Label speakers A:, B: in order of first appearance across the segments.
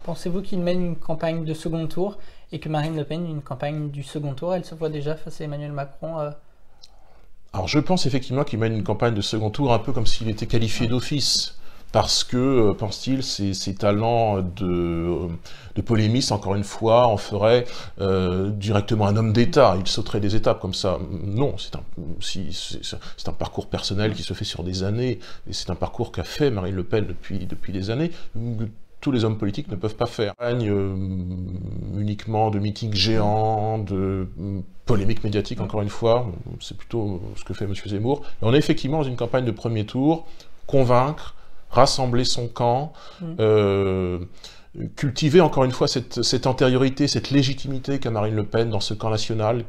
A: Pensez-vous qu'il mène une campagne de second tour et que Marine Le Pen une campagne du second tour? Elle se voit déjà face à Emmanuel Macron.
B: Alors je pense effectivement qu'il mène une campagne de second tour un peu comme s'il était qualifié d'office. Parce que, pense-t-il, ses talents de polémiste, encore une fois, en ferait directement un homme d'État. Il sauterait des étapes comme ça. Non, c'est un parcours personnel qui se fait sur des années, et c'est un parcours qu'a fait Marine Le Pen depuis des années. Tous les hommes politiques ne peuvent pas faire. Uniquement de meetings géants, de polémiques médiatiques, encore une fois, c'est plutôt ce que fait M. Zemmour. Et on est effectivement dans une campagne de premier tour, convaincre, rassembler son camp, cultiver encore une fois cette antériorité, cette légitimité qu'a Marine Le Pen dans ce camp national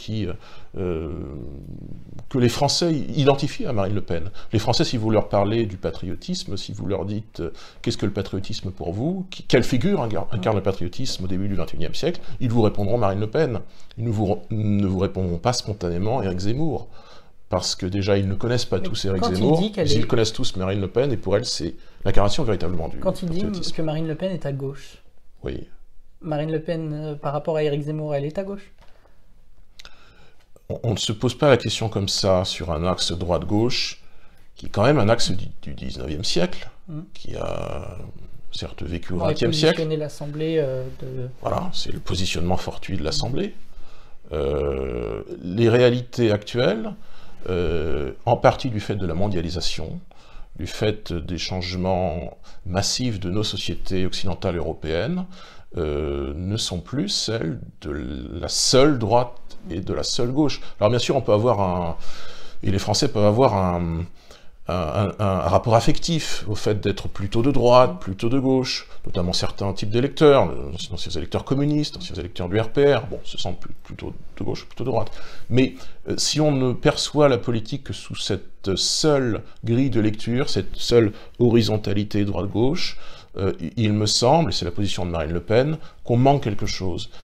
B: que les Français identifient à Marine Le Pen. Les Français, si vous leur parlez du patriotisme, si vous leur dites qu'est-ce que le patriotisme pour vous, quelle figure incarne le patriotisme au début du XXIe siècle, ils vous répondront Marine Le Pen. Ils ne vous répondront pas spontanément Éric Zemmour. Parce que déjà, ils ne connaissent pas tous Éric Zemmour, ils connaissent tous Marine Le Pen, et pour elle, c'est l'incarnation véritablement du
A: Quand il
B: patriotisme.
A: dit que Marine Le Pen est à gauche,
B: oui.
A: Marine Le Pen, par rapport à Éric Zemmour, elle est à gauche?
B: On ne se pose pas la question comme ça sur un axe droite-gauche, qui est quand même un axe du 19e siècle, qui a certes vécu au 20e siècle.
A: L'Assemblée
B: Voilà, c'est le positionnement fortuit de l'Assemblée. Les réalités actuelles, en partie du fait de la mondialisation, du fait des changements massifs de nos sociétés occidentales européennes, ne sont plus celles de la seule droite et de la seule gauche. Alors bien sûr, on peut avoir et les Français peuvent avoir un rapport affectif au fait d'être plutôt de droite, plutôt de gauche, notamment certains types d'électeurs, anciens électeurs communistes, anciens électeurs du RPR, bon, se sentent plutôt de gauche, plutôt de droite. Mais si on ne perçoit la politique que sous cette seule grille de lecture, cette seule horizontalité droite-gauche, il me semble, et c'est la position de Marine Le Pen, qu'on manque quelque chose.